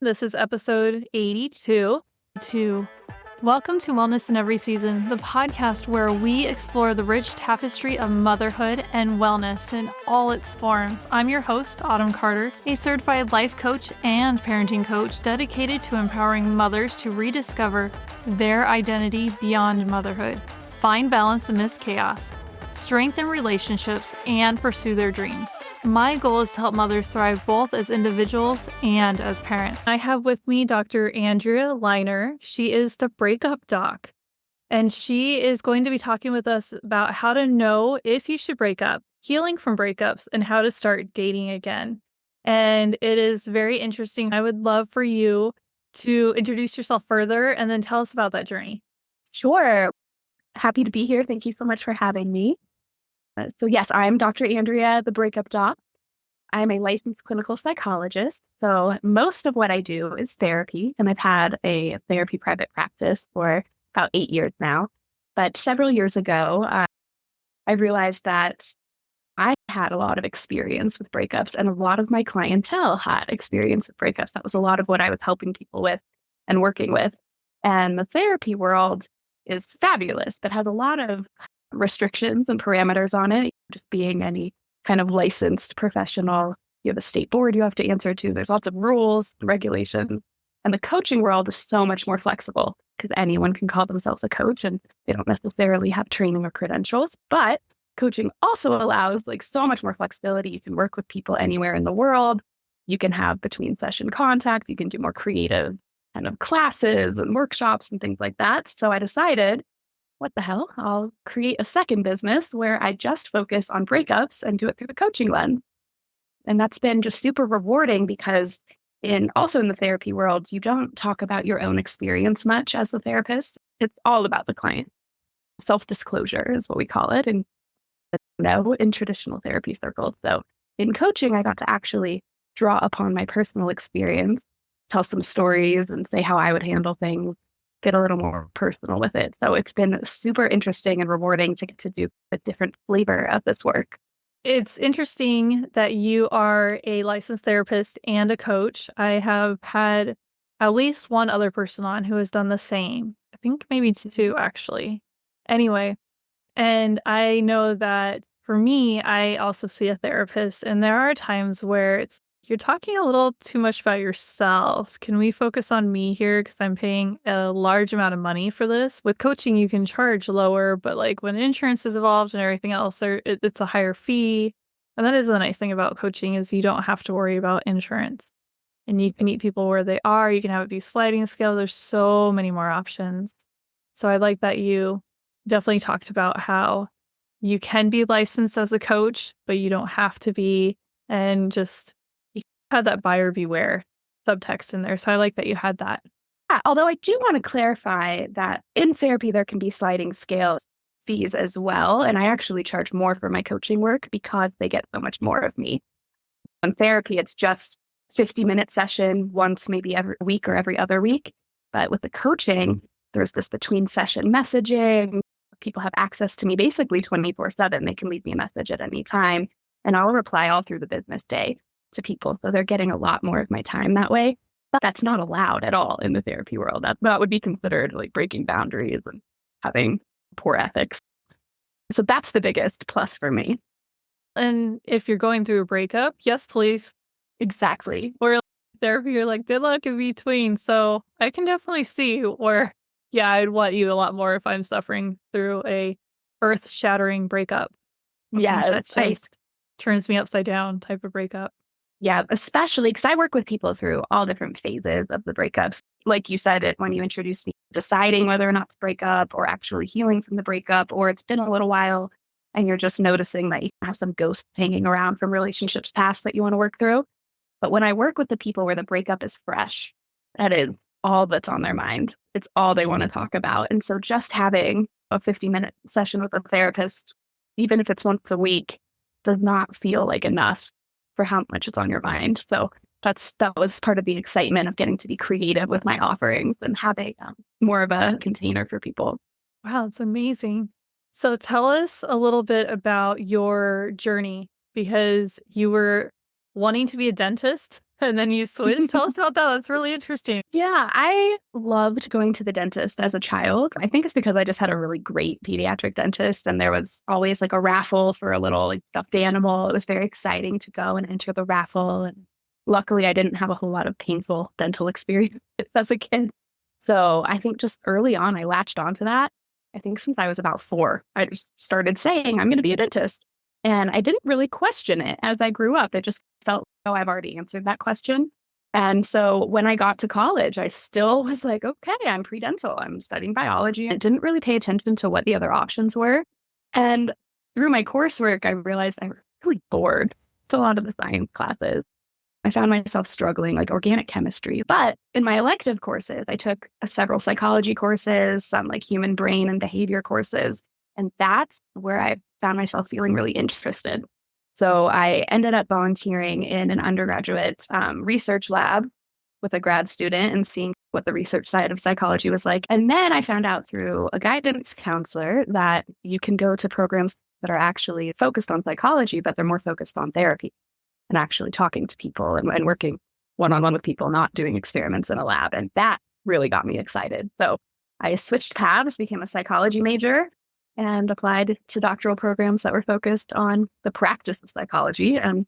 This is episode 82. Welcome to Wellness in Every Season, the podcast where we explore the rich tapestry of motherhood and wellness in all its forms. I'm your host, Autumn Carter, a certified life coach and parenting coach dedicated to empowering mothers to rediscover their identity beyond motherhood, find balance amidst chaos, strengthen relationships, and pursue their dreams. My goal is to help mothers thrive both as individuals and as parents. I have with me Dr. Andrea Liner. She is the breakup doc, and she is going to be talking with us about how to know if you should break up, healing from breakups, and how to start dating again. And it is very interesting. I would love for you to introduce yourself further and then tell us about that journey. Sure. Happy to be here. Thank you so much for having me. So yes, I'm Dr. Andrea, the breakup doc. I'm a licensed clinical psychologist. So most of what I do is therapy, and I've had a therapy private practice for about 8 years now. But several years ago, I realized that I had a lot of experience with breakups, and a lot of my clientele had experience with breakups. That was a lot of what I was helping people with and working with. And the therapy world is fabulous, but has a lot of restrictions and parameters on it. Just being any kind of licensed professional, you have a state board you have to answer to. There's lots of rules, regulations. And the coaching world is so much more flexible because anyone can call themselves a coach and they don't necessarily have training or credentials. But coaching also allows so much more flexibility. You can work with people anywhere in the world. You can have between session contact. You can do more creative kind of classes and workshops and things like that. So I decided, what the hell? I'll create a second business where I just focus on breakups and do it through the coaching lens. And that's been just super rewarding because also in the therapy world, you don't talk about your own experience much as the therapist. It's all about the client. Self-disclosure is what we call it in traditional therapy circles. So in coaching, I got to actually draw upon my personal experience, tell some stories and say how I would handle things, get a little more personal with it. So it's been super interesting and rewarding to get to do a different flavor of this work. It's interesting that you are a licensed therapist and a coach. I have had at least one other person on who has done the same. I think maybe two, actually. Anyway, and I know that for me, I also see a therapist, and there are times where you're talking a little too much about yourself. Can we focus on me here? Because I'm paying a large amount of money for this. With coaching, you can charge lower, but when insurance is involved and everything else, it's a higher fee. And that is the nice thing about coaching is you don't have to worry about insurance. And you can meet people where they are. You can have it be sliding scale. There's so many more options. So I like that you definitely talked about how you can be licensed as a coach, but you don't have to be, and just had that buyer beware subtext in there. So I like that you had that. Yeah, although I do want to clarify that in therapy, there can be sliding scale fees as well. And I actually charge more for my coaching work because they get so much more of me. In therapy, it's just 50-minute session once, maybe every week or every other week. But with the coaching, there's this between session messaging. People have access to me basically 24/7. They can leave me a message at any time, and I'll reply all through the business day to people. So they're getting a lot more of my time that way. But that's not allowed at all in the therapy world. That would be considered breaking boundaries and having poor ethics. So that's the biggest plus for me. And if you're going through a breakup, yes, please. Exactly. Or therapy, you're good luck in between. So I can definitely see where, I'd want you a lot more if I'm suffering through a earth-shattering breakup. Yeah, that just turns me upside down type of breakup. Yeah, especially because I work with people through all different phases of the breakups. Like you said it when you introduced me, deciding whether or not to break up or actually healing from the breakup, or it's been a little while and you're just noticing that you have some ghosts hanging around from relationships past that you want to work through. But when I work with the people where the breakup is fresh, that is all that's on their mind. It's all they want to talk about. And so just having a 50-minute session with a therapist, even if it's once a week, does not feel like enough for how much it's on your mind. So that was part of the excitement of getting to be creative with my offerings and having more of a container for people. Wow, it's amazing. So tell us a little bit about your journey, because you were wanting to be a dentist and then you switched. Tell us about that. That's really interesting. Yeah, I loved going to the dentist as a child. I think it's because I just had a really great pediatric dentist, and there was always like a raffle for a little like stuffed animal. It was very exciting to go and enter the raffle. And luckily, I didn't have a whole lot of painful dental experience as a kid. So I think just early on, I latched onto that. I think since I was about 4, I just started saying, I'm going to be a dentist. And I didn't really question it as I grew up. It just felt, oh, I've already answered that question. And so when I got to college, I still was like, okay, I'm pre-dental. I'm studying biology. I didn't really pay attention to what the other options were. And through my coursework, I realized I was really bored with a lot of the science classes. I found myself struggling like organic chemistry. But in my elective courses, I took several psychology courses, some like human brain and behavior courses. And that's where I found myself feeling really interested. So I ended up volunteering in an undergraduate research lab with a grad student and seeing what the research side of psychology was like. And then I found out through a guidance counselor that you can go to programs that are actually focused on psychology, but they're more focused on therapy and actually talking to people and working one-on-one with people, not doing experiments in a lab. And that really got me excited. So I switched paths, became a psychology major, and applied to doctoral programs that were focused on the practice of psychology. And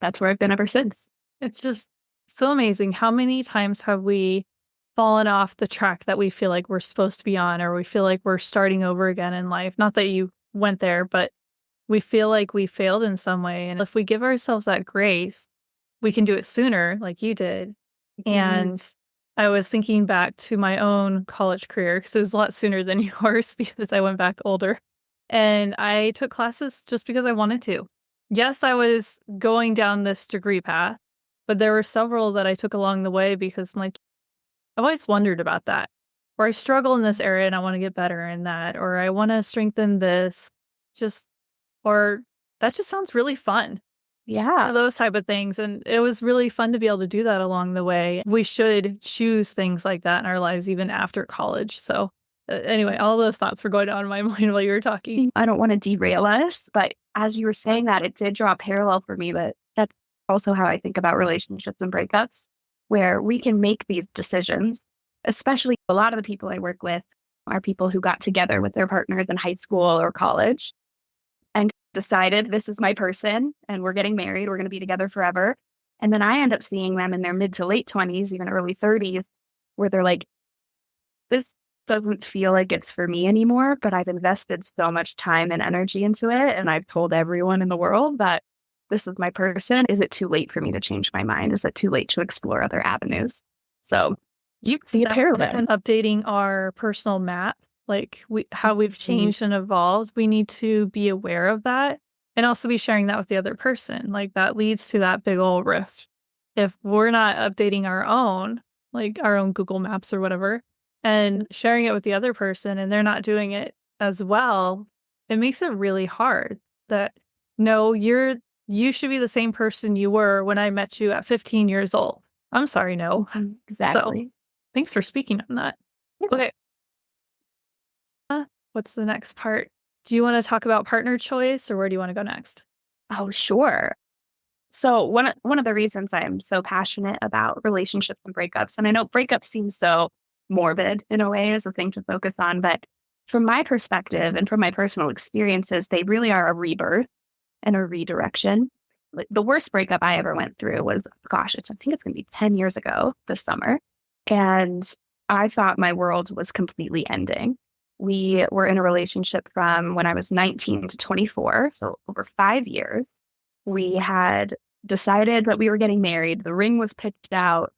that's where I've been ever since. It's just so amazing. How many times have we fallen off the track that we feel like we're supposed to be on, or we feel like we're starting over again in life? Not that you went there, but we feel like we failed in some way. And if we give ourselves that grace, we can do it sooner, like you did. And I was thinking back to my own college career because it was a lot sooner than yours because I went back older. And I took classes just because I wanted to. Yes, I was going down this degree path, but there were several that I took along the way because I'm like, I've always wondered about that. Or I struggle in this area and I want to get better in that. Or I want to strengthen this. Or that just sounds really fun. Yeah. Those type of things. And it was really fun to be able to do that along the way. We should choose things like that in our lives, even after college. So anyway, all those thoughts were going on in my mind while you were talking. I don't want to derail us, but as you were saying that, it did draw a parallel for me that that's also how I think about relationships and breakups, where we can make these decisions, especially a lot of the people I work with are people who got together with their partners in high school or college and decided this is my person and we're getting married, we're going to be together forever. And then I end up seeing them in their mid to late 20s, even early 30s, where they're like, this doesn't feel like it's for me anymore, but I've invested so much time and energy into it. And I've told everyone in the world that this is my person. Is it too late for me to change my mind? Is it too late to explore other avenues? So you see a parallel. And updating our personal map, like how we've changed and evolved, we need to be aware of that and also be sharing that with the other person. Like that leads to that big old rift. If we're not updating our own, like our own Google Maps or whatever, and sharing it with the other person and they're not doing it as well, it makes it really hard that no, you should be the same person you were when I met you at 15 years old. I'm sorry, no. Exactly. So, thanks for speaking on that. Okay. What's the next part? Do you want to talk about partner choice or where do you want to go next? Oh, sure. So one of the reasons I'm so passionate about relationships and breakups, and I know breakups seem so morbid in a way as a thing to focus on, but from my perspective and from my personal experiences, they really are a rebirth and a redirection. Like the worst breakup I ever went through was, gosh, I think it's going to be 10 years ago this summer. And I thought my world was completely ending. We were in a relationship from when I was 19 to 24, so over 5 years. We had decided that we were getting married. The ring was picked out,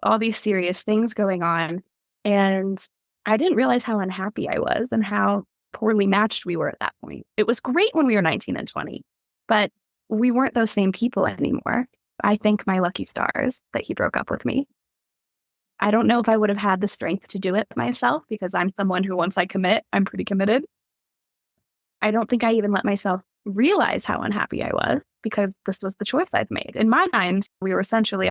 all these serious things going on. And I didn't realize how unhappy I was and how poorly matched we were at that point. It was great when we were 19 and 20, but we weren't those same people anymore. I thank my lucky stars that he broke up with me. I don't know if I would have had the strength to do it myself because I'm someone who, once I commit, I'm pretty committed. I don't think I even let myself realize how unhappy I was because this was the choice I've made. In my mind, we were essentially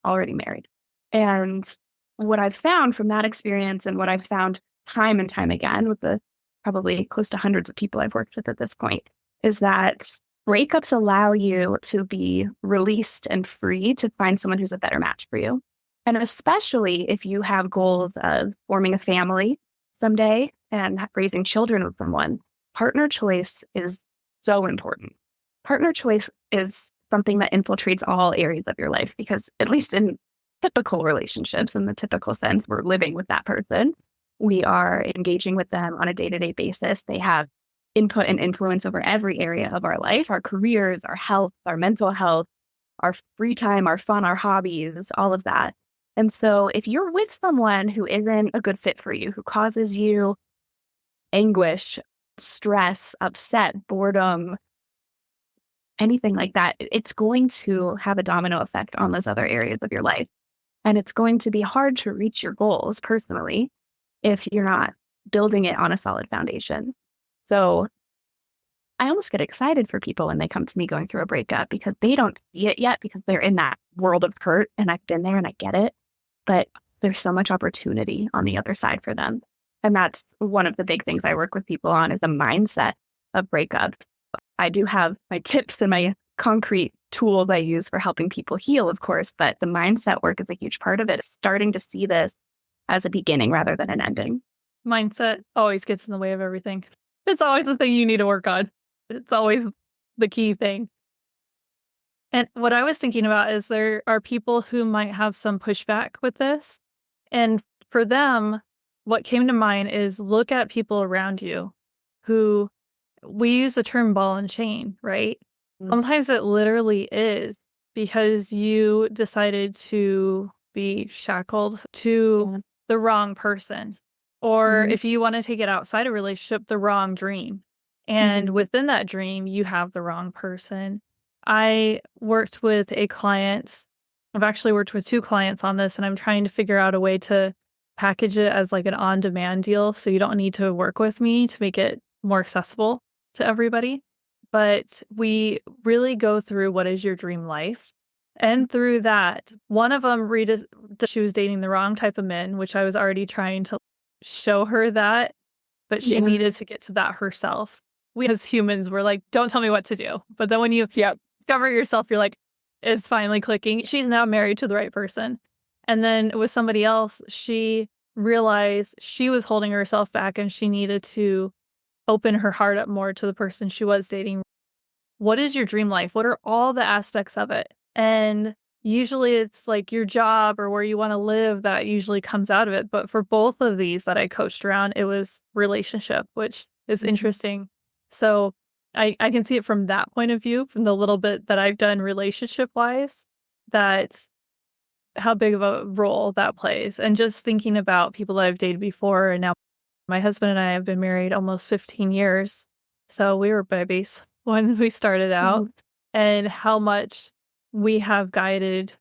already married. And what I've found from that experience and what I've found time and time again with the probably close to hundreds of people I've worked with at this point is that breakups allow you to be released and free to find someone who's a better match for you. And especially if you have goals of forming a family someday and raising children with someone, partner choice is so important. Partner choice is something that infiltrates all areas of your life because, at least in typical relationships, in the typical sense, we're living with that person. We are engaging with them on a day-to-day basis. They have input and influence over every area of our life, our careers, our health, our mental health, our free time, our fun, our hobbies, all of that. And so if you're with someone who isn't a good fit for you, who causes you anguish, stress, upset, boredom, anything like that, it's going to have a domino effect on those other areas of your life. And it's going to be hard to reach your goals personally if you're not building it on a solid foundation. So I almost get excited for people when they come to me going through a breakup because they don't see it yet because they're in that world of hurt and I've been there and I get it. But there's so much opportunity on the other side for them. And that's one of the big things I work with people on is the mindset of breakup. I do have my tips and my concrete tools I use for helping people heal, of course, but the mindset work is a huge part of it. Starting to see this as a beginning rather than an ending. Mindset always gets in the way of everything. It's always the thing you need to work on. It's always the key thing. And what I was thinking about is there are people who might have some pushback with this. And for them, what came to mind is look at people around you who we use the term ball and chain, right? Sometimes it literally is because you decided to be shackled to the wrong person. Or if you want to take it outside a relationship, the wrong dream. And within that dream, you have the wrong person. I worked with a client. I've actually worked with 2 clients on this, and I'm trying to figure out a way to package it as like an on-demand deal so you don't need to work with me to make it more accessible to everybody. But we really go through what is your dream life. And through that, one of them, she was dating the wrong type of men, which I was already trying to show her that, but she needed to get to that herself. We as humans were like, don't tell me what to do. But then when you discover yourself, you're like, it's finally clicking. She's now married to the right person. And then with somebody else, she realized she was holding herself back and she needed to open her heart up more to the person she was dating. What is your dream life? What are all the aspects of it? And usually it's like your job or where you want to live that usually comes out of it. But for both of these that I coached around, it was relationship, which is interesting. So I can see it from that point of view, from the little bit that I've done relationship wise, that how big of a role that plays. And just thinking about people that I've dated before. And now my husband and I have been married almost 15 years. So we were babies when we started out and how much we have guided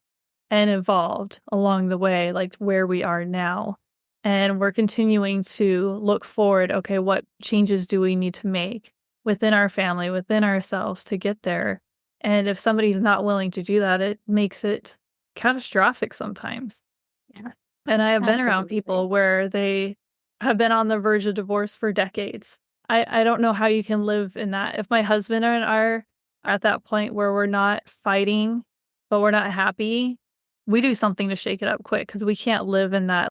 and evolved along the way, like where we are now. And we're continuing to look forward. Okay, what changes do we need to make within our family, within ourselves to get there? And if somebody's not willing to do that, it makes it catastrophic sometimes. Yeah. And I have been around people where they have been on the verge of divorce for decades. I don't know how you can live in that. If my husband and I are at that point where we're not fighting, but we're not happy, we do something to shake it up quick because we can't live in that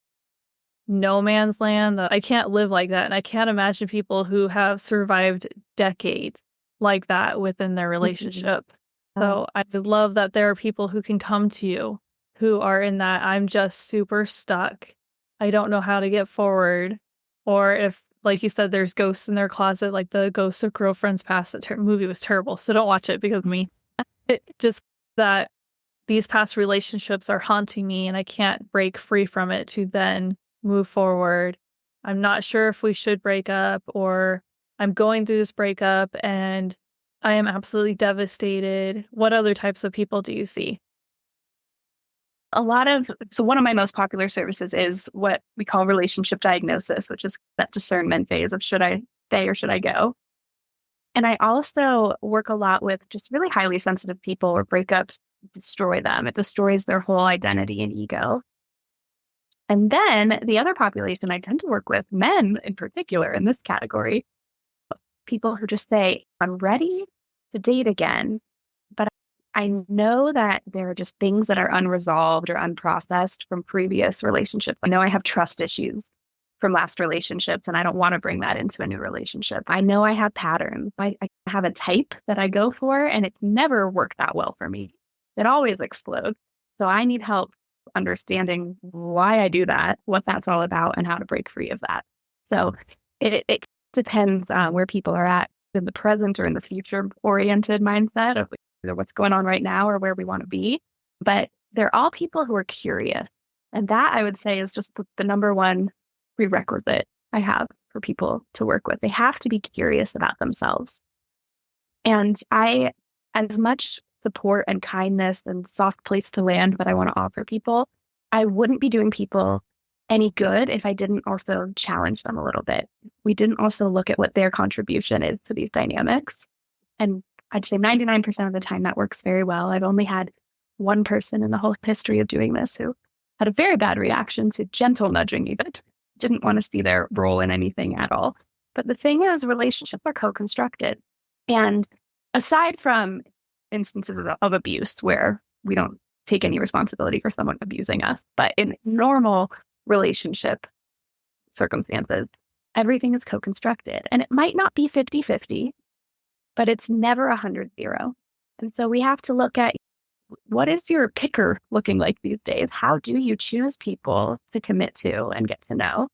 no man's land. That I can't live like that. And I can't imagine people who have survived decades like that within their relationship. So I love that there are people who can come to you who are in that I'm just super stuck. I don't know how to get forward. Or if, like you said, there's ghosts in their closet, like the Ghosts of Girlfriends Past. That movie was terrible, so don't watch it because of me. It just that these past relationships are haunting me and I can't break free from it to then move forward. I'm not sure if we should break up or I'm going through this breakup and I am absolutely devastated. What other types of people do you see? So one of my most popular services is what we call relationship diagnosis, which is that discernment phase of should I stay or should I go? And I also work a lot with just really highly sensitive people where breakups destroy them. It destroys their whole identity and ego. And then the other population I tend to work with, men in particular in this category, people who just say, I'm ready to date again, but I know that there are just things that are unresolved or unprocessed from previous relationships. I know I have trust issues from last relationships, and I don't want to bring that into a new relationship. I know I have patterns. I have a type that I go for, and it's never worked that well for me. It always explodes. So I need help understanding why I do that, what that's all about, and how to break free of that. So it depends where people are at in the present or in the future oriented mindset of either what's going on right now or where we want to be. But they're all people who are curious. And that I would say is just the number one prerequisite I have for people to work with. They have to be curious about themselves. And I, as much support and kindness and soft place to land that I want to offer people, I wouldn't be doing people any good if I didn't also challenge them a little bit. We didn't also look at what their contribution is to these dynamics. And I'd say 99% of the time that works very well. I've only had one person in the whole history of doing this who had a very bad reaction to gentle nudging, even didn't want to see their role in anything at all. But the thing is, relationships are co-constructed. And aside from instances of abuse where we don't take any responsibility for someone abusing us, but in normal relationship circumstances, everything is co-constructed. And it might not be 50-50, but it's never 100-0. And so we have to look at what is your picker looking like these days? How do you choose people to commit to and get to know?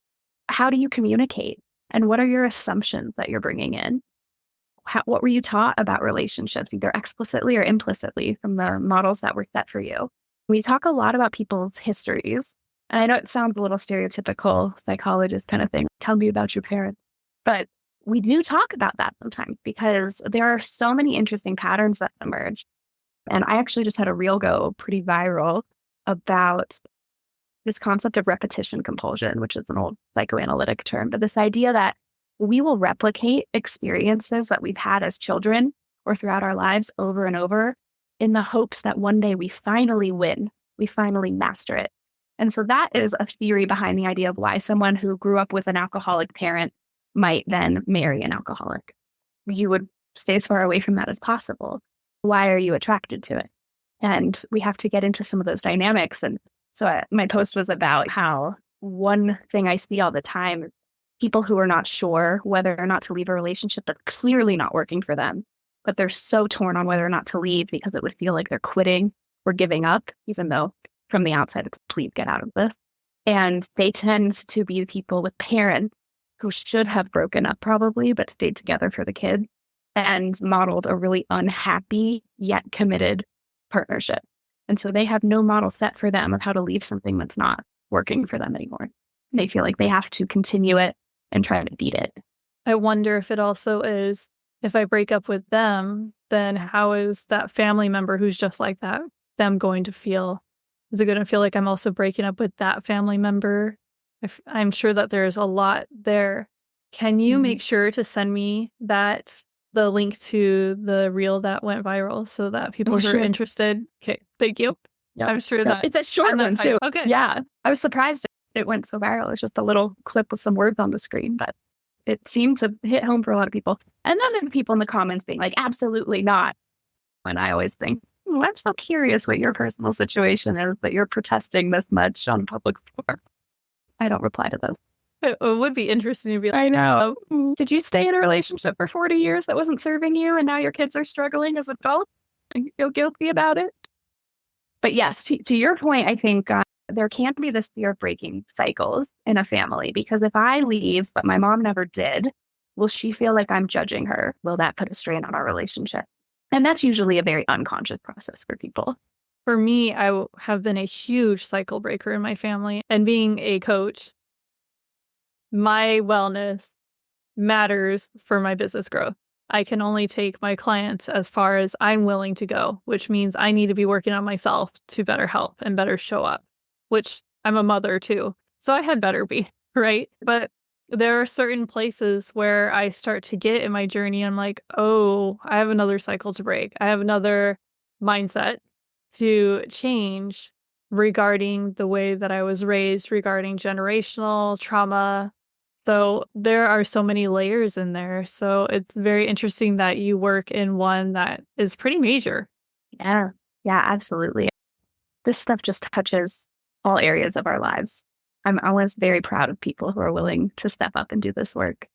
How do you communicate? And what are your assumptions that you're bringing in? What were you taught about relationships, either explicitly or implicitly from the models that were set for you? We talk a lot about people's histories. And I know it sounds a little stereotypical psychologist kind of thing. Tell me about your parents. But we do talk about that sometimes because there are so many interesting patterns that emerge. And I actually just had a reel go pretty viral about this concept of repetition compulsion, which is an old psychoanalytic term, but this idea that we will replicate experiences that we've had as children or throughout our lives over and over in the hopes that one day we finally win, we finally master it. And so that is a theory behind the idea of why someone who grew up with an alcoholic parent might then marry an alcoholic. You would stay as far away from that as possible. Why are you attracted to it? And we have to get into some of those dynamics. And so my post was about how one thing I see all the time is people who are not sure whether or not to leave a relationship that's clearly not working for them, but they're so torn on whether or not to leave because it would feel like they're quitting or giving up, even though from the outside it's please get out of this. And they tend to be people with parents who should have broken up probably, but stayed together for the kids and modeled a really unhappy yet committed partnership. And so they have no model set for them of how to leave something that's not working for them anymore. They feel like they have to continue it and try to beat it. I wonder if it also is, if I break up with them, then how is that family member who's just like that, them going to feel? Is it going to feel like I'm also breaking up with that family member? I'm sure that there's a lot there. Can you make sure to send me the link to the reel that went viral so that people who are interested? Okay, thank you. Yep. I'm sure So that it's a short one too. Okay. Yeah. I was surprised it went so viral. It's just a little clip with some words on the screen, but it seemed to hit home for a lot of people. And then there are people in the comments being like, absolutely not. And I always think, I'm so curious what your personal situation is that you're protesting this much on public floor. I don't reply to those. It would be interesting to be like, I know. Did you stay in a relationship for 40 years that wasn't serving you and now your kids are struggling as adults and you feel guilty about it? But yes, to your point, I think there can be this fear of breaking cycles in a family because if I leave, but my mom never did, will she feel like I'm judging her? Will that put a strain on our relationship? And that's usually a very unconscious process for people. For me, I have been a huge cycle breaker in my family. And being a coach, my wellness matters for my business growth. I can only take my clients as far as I'm willing to go, which means I need to be working on myself to better help and better show up, which I'm a mother too. So I had better be, right? But there are certain places where I start to get in my journey. I'm like, oh, I have another cycle to break. I have another mindset to change regarding the way that I was raised, regarding generational trauma, So there are so many layers in there. So it's very interesting that you work in one that is pretty major. Yeah. Yeah, absolutely. This stuff just touches all areas of our lives. I'm always very proud of people who are willing to step up and do this work.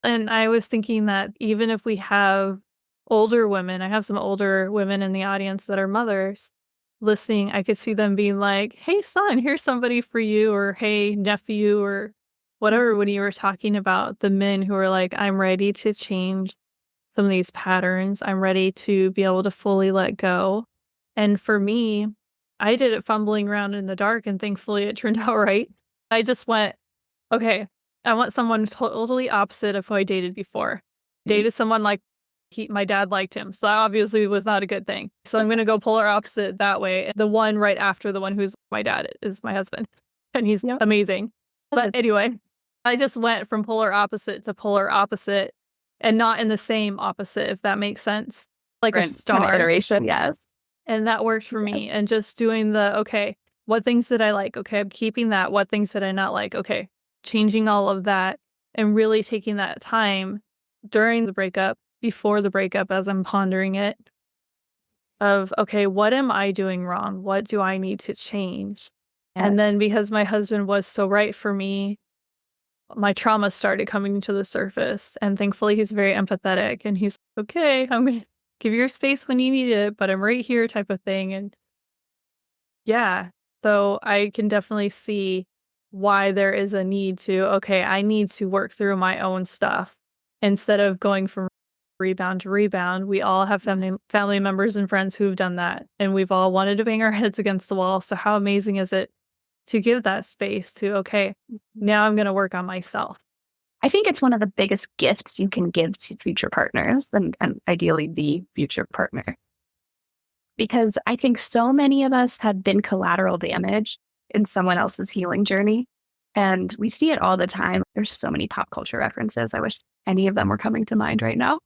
And I was thinking that even if we have older women, I have some older women in the audience that are mothers listening, I could see them being like, hey, son, here's somebody for you, or hey, nephew, or whatever. When you were talking about the men who are like, I'm ready to change some of these patterns, I'm ready to be able to fully let go. And for me, I did it fumbling around in the dark, and thankfully it turned out right. I just went, okay, I want someone totally opposite of who I dated before. Dated someone like my dad liked him, so that obviously was not a good thing. So I'm gonna go polar opposite that way. The one right after the one who's my dad is my husband, and he's amazing. But anyway, I just went from polar opposite to polar opposite, and not in the same opposite, if that makes sense. Like a Different kind of star. iteration, yes. And that worked for me. And just doing the, okay, what things did I like? Okay, I'm keeping that. What things did I not like? Okay, changing all of that and really taking that time during the breakup, before the breakup, as I'm pondering it, of, okay, what am I doing wrong? What do I need to change? And then Yes. because my husband was so right for me, my trauma started coming to the surface. And thankfully, he's very empathetic and he's okay, I'm going to give you your space when you need it, but I'm right here type of thing. And yeah, so I can definitely see why there is a need to, okay, I need to work through my own stuff instead of going from rebound to rebound. We all have family members and friends who've done that, and we've all wanted to bang our heads against the wall. So how amazing is it to give that space to, okay, now I'm going to work on myself. I think it's one of the biggest gifts you can give to future partners and ideally the future partner. Because I think so many of us have been collateral damage in someone else's healing journey. And we see it all the time. There's so many pop culture references. I wish any of them were coming to mind right now.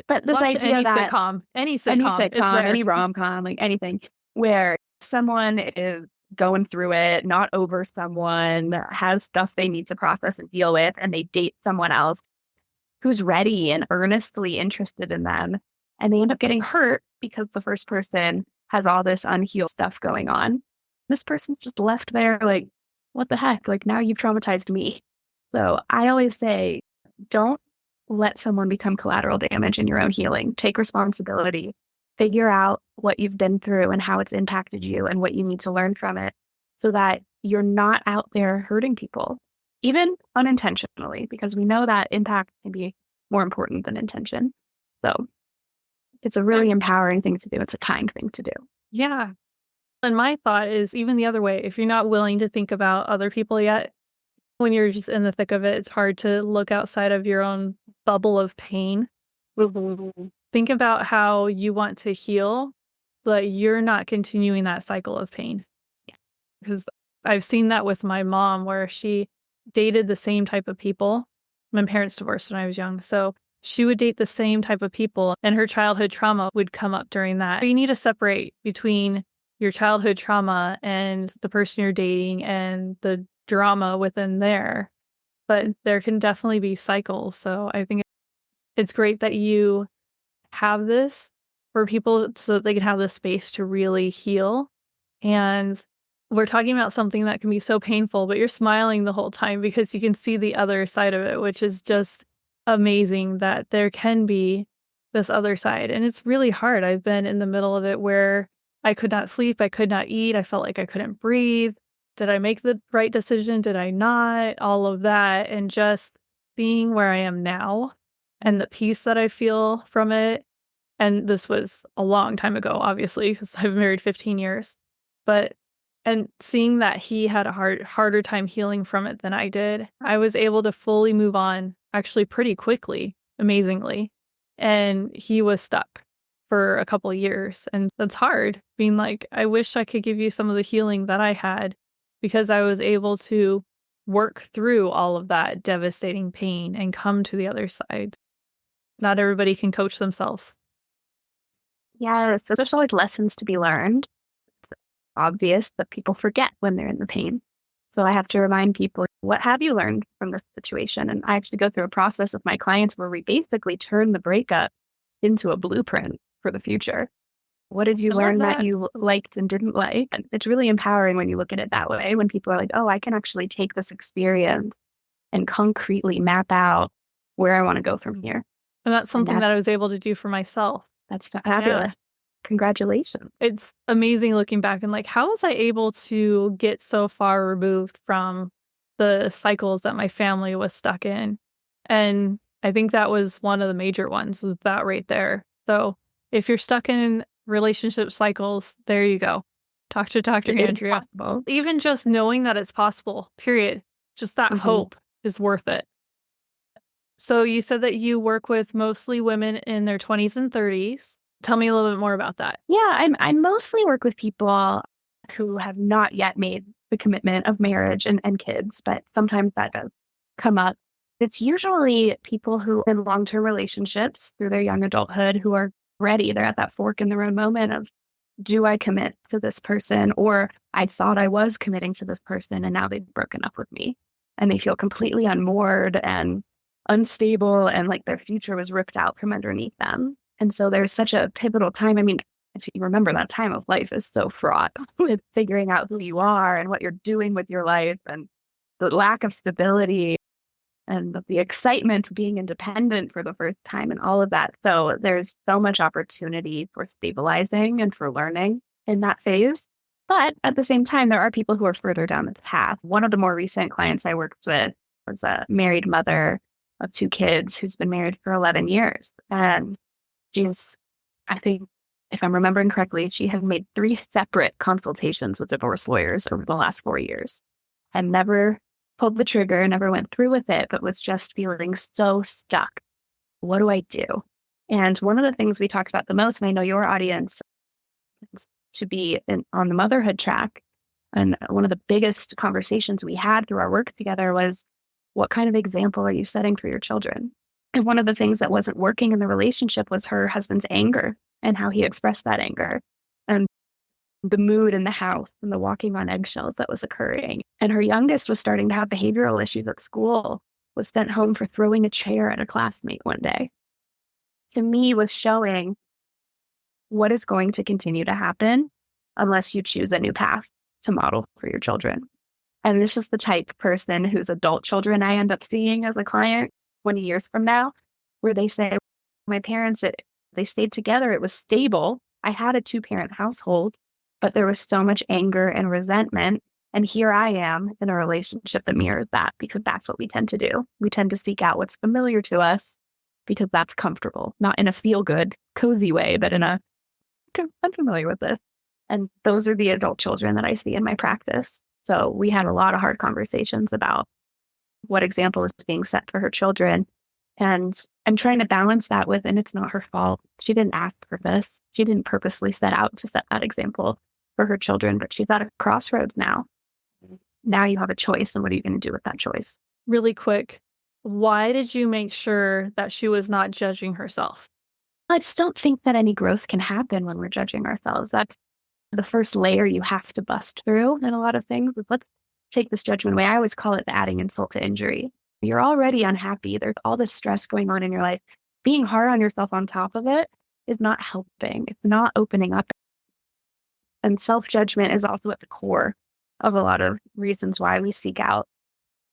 But this Watch idea that any sitcom, it's there. any rom-com, like anything where someone is going through it, not over someone, has stuff they need to process and deal with, and they date someone else who's ready and earnestly interested in them. And they end up getting hurt because the first person has all this unhealed stuff going on. This person's just left there like, what the heck? Like, now you've traumatized me. So I always say, don't let someone become collateral damage in your own healing. Take responsibility. Figure out what you've been through and how it's impacted you and what you need to learn from it so that you're not out there hurting people, even unintentionally, because we know that impact can be more important than intention. So it's a really empowering thing to do. It's a kind thing to do. Yeah. And my thought is even the other way, if you're not willing to think about other people yet, when you're just in the thick of it, it's hard to look outside of your own bubble of pain. Think about how you want to heal, but you're not continuing that cycle of pain. Because I've seen that with my mom, where she dated the same type of people. My parents divorced when I was young, so she would date the same type of people, and her childhood trauma would come up during that. You need to separate between your childhood trauma and the person you're dating and the drama within there. But there can definitely be cycles. So I think it's great that you have this for people so that they can have the space to really heal. And we're talking about something that can be so painful, but you're smiling the whole time because you can see the other side of it, which is just amazing that there can be this other side. And it's really hard. I've been in the middle of it where I could not sleep, I could not eat, I felt like I couldn't breathe. Did I make the right decision? Did I not? All of that. And just seeing where I am now and the peace that I feel from it. And this was a long time ago, obviously, because I've been married 15 years. But and seeing that he had a harder time healing from it than I did, I was able to fully move on actually pretty quickly, amazingly. And he was stuck for a couple of years. And that's hard, being like, I wish I could give you some of the healing that I had because I was able to work through all of that devastating pain and come to the other side. Not everybody can coach themselves. Yeah, so there's always lessons to be learned. It's obvious that people forget when they're in the pain. So I have to remind people, what have you learned from this situation? And I actually go through a process with my clients where we basically turn the breakup into a blueprint for the future. What did you I love learn that that. you liked and didn't like? And it's really empowering when you look at it that way, when people are like, oh, I can actually take this experience and concretely map out where I want to go from here. And that's And something that I was able to do for myself. that's Yeah. fabulous. Congratulations. It's amazing looking back and like, how was I able to get so far removed from the cycles that my family was stuck in? And I think that was one of the major ones, was that right there. So if you're stuck in relationship cycles, there you go. Talk to Dr. It is Andrea. possible. Even just knowing that it's possible, period. Just that hope is worth it. So you said that you work with mostly women in their 20s and 30s. Tell me a little bit more about that. Yeah, I mostly work with people who have not yet made the commitment of marriage and kids, but sometimes that does come up. It's usually people who are in long-term relationships through their young adulthood who are ready. They're at that fork in the road moment of, do I commit to this person? Or I thought I was committing to this person and now they've broken up with me. And they feel completely unmoored and unstable and like their future was ripped out from underneath them. And so there's such a pivotal time. I mean, if you remember, that time of life is so fraught with figuring out who you are and what you're doing with your life and the lack of stability and the excitement of being independent for the first time and all of that. So there's so much opportunity for stabilizing and for learning in that phase. But at the same time, there are people who are further down the path. One of the more recent clients I worked with was a married mother of 2 kids who's been married for 11 years. And she's, I think, if I'm remembering correctly, she had made 3 separate consultations with divorce lawyers over the last 4 years and never pulled the trigger, never went through with it, but was just feeling so stuck. What do I do? And one of the things we talked about the most, and I know your audience should be on the motherhood track, and one of the biggest conversations we had through our work together was, what kind of example are you setting for your children? And one of the things that wasn't working in the relationship was her husband's anger and how he expressed that anger and the mood in the house and the walking on eggshells that was occurring. And her youngest was starting to have behavioral issues at school, was sent home for throwing a chair at a classmate one day. To me, was showing what is going to continue to happen unless you choose a new path to model for your children. And this is the type of person whose adult children I end up seeing as a client 20 years from now, where they say, my parents, they stayed together. It was stable. I had a 2-parent household, but there was so much anger and resentment. And here I am in a relationship that mirrors that, because that's what we tend to do. We tend to seek out what's familiar to us because that's comfortable, not in a feel-good, cozy way, but in a, I'm familiar with this. And those are the adult children that I see in my practice. So we had a lot of hard conversations about what example is being set for her children. And I'm trying to balance that with, and it's not her fault. She didn't ask for this. She didn't purposely set out to set that example for her children, but she's at a crossroads now. Now you have a choice, and what are you going to do with that choice? Really quick, why did you make sure that she was not judging herself? I just don't think that any growth can happen when we're judging ourselves. That's the first layer you have to bust through in a lot of things. Let's take this judgment away. I always call it the adding insult to injury. You're already unhappy. There's all this stress going on in your life. Being hard on yourself on top of it is not helping. It's not opening up. And self-judgment is also at the core of a lot of reasons why we seek out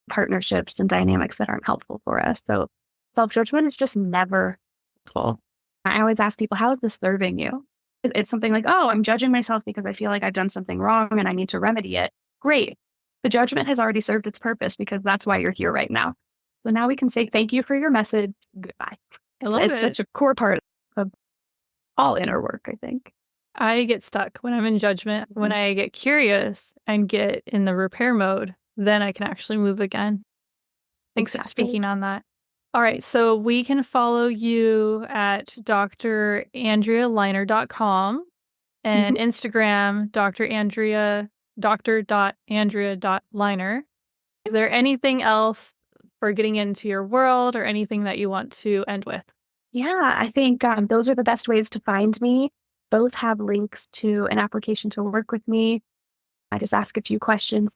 partnerships and dynamics that aren't helpful for us. So self-judgment is just never helpful. I always ask people, how is this serving you? It's something like, oh, I'm judging myself because I feel like I've done something wrong and I need to remedy it. Great. The judgment has already served its purpose because that's why you're here right now. So now we can say thank you for your message. Goodbye. It's such a core part of all inner work, I think. I get stuck when I'm in judgment. When I get curious and get in the repair mode, then I can actually move again. Thanks for speaking on that. All right, so we can follow you at drandrealiner.com and Instagram, dr.andrea.liner. Is there anything else for getting into your world or anything that you want to end with? Yeah, I think those are the best ways to find me. Both have links to an application to work with me. I just ask a few questions,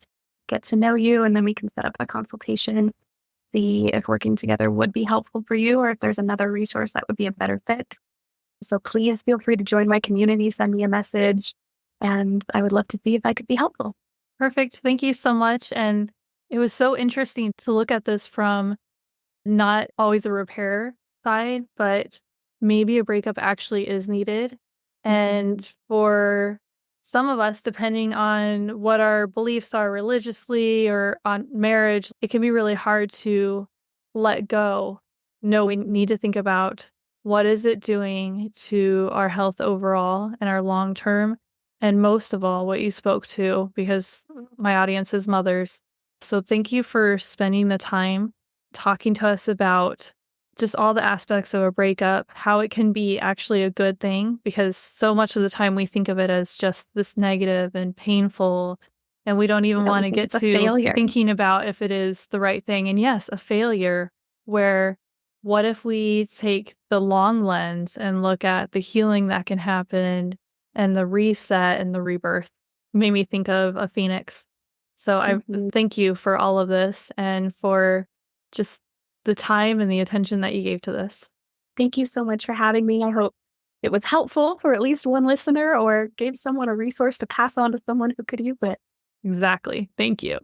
get to know you, and then we can set up a consultation, see if working together would be helpful for you or if there's another resource that would be a better fit. So please feel free to join my community, send me a message, and I would love to see if I could be helpful. Perfect. Thank you so much. And it was so interesting to look at this from not always a repair side, but maybe a breakup actually is needed. And for some of us, depending on what our beliefs are religiously or on marriage, it can be really hard to let go. No, we need to think about what is it doing to our health overall and our long term. And most of all, what you spoke to, because my audience is mothers. So thank you for spending the time talking to us about just all the aspects of a breakup, how it can be actually a good thing, because so much of the time we think of it as just this negative and painful, and we don't even want to get to thinking about if it is the right thing. And yes, a failure, where what if we take the long lens and look at the healing that can happen and the reset and the rebirth? Made me think of a phoenix. So I thank you for all of this and for just the time and the attention that you gave to this. Thank you so much for having me. I hope it was helpful for at least one listener or gave someone a resource to pass on to someone who could use it. Exactly. Thank you.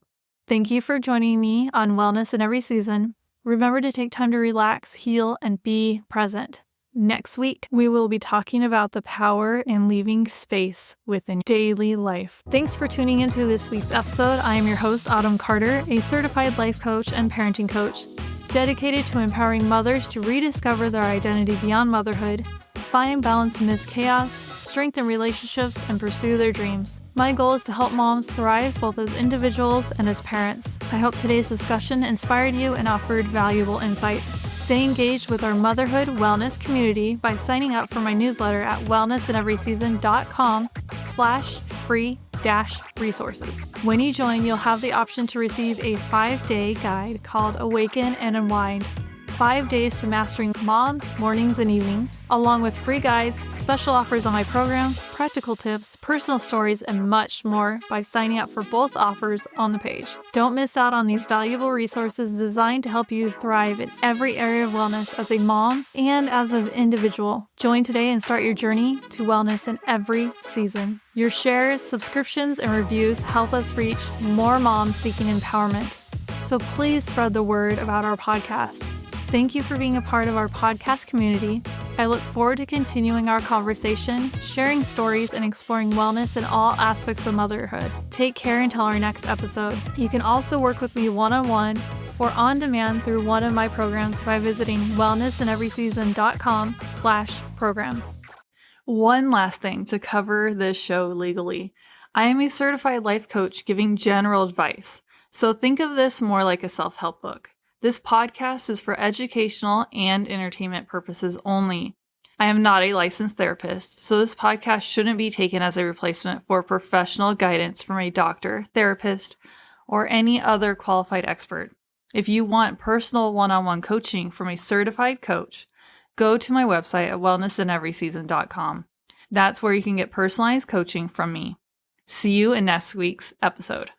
Thank you for joining me on Wellness in Every Season. Remember to take time to relax, heal, and be present. Next week, we will be talking about the power in leaving space within daily life. Thanks for tuning into this week's episode. I am your host, Autumn Carter, a certified life coach and parenting coach, dedicated to empowering mothers to rediscover their identity beyond motherhood, find balance amidst chaos, strengthen relationships, and pursue their dreams. My goal is to help moms thrive both as individuals and as parents. I hope today's discussion inspired you and offered valuable insights. Stay engaged with our motherhood wellness community by signing up for my newsletter at wellnessineveryseason.com/free-resources. When you join, you'll have the option to receive a 5-day guide called Awaken and Unwind. 5 days to mastering moms, mornings, and evenings, along with free guides, special offers on my programs, practical tips, personal stories, and much more by signing up for both offers on the page. Don't miss out on these valuable resources designed to help you thrive in every area of wellness as a mom and as an individual. Join today and start your journey to wellness in every season. Your shares, subscriptions, and reviews help us reach more moms seeking empowerment. So please spread the word about our podcast. Thank you for being a part of our podcast community. I look forward to continuing our conversation, sharing stories, and exploring wellness in all aspects of motherhood. Take care until our next episode. You can also work with me one-on-one or on demand through one of my programs by visiting wellnessineveryseason.com/programs. One last thing to cover this show legally. I am a certified life coach giving general advice, so think of this more like a self-help book. This podcast is for educational and entertainment purposes only. I am not a licensed therapist, so this podcast shouldn't be taken as a replacement for professional guidance from a doctor, therapist, or any other qualified expert. If you want personal one-on-one coaching from a certified coach, go to my website at wellnessineveryseason.com. That's where you can get personalized coaching from me. See you in next week's episode.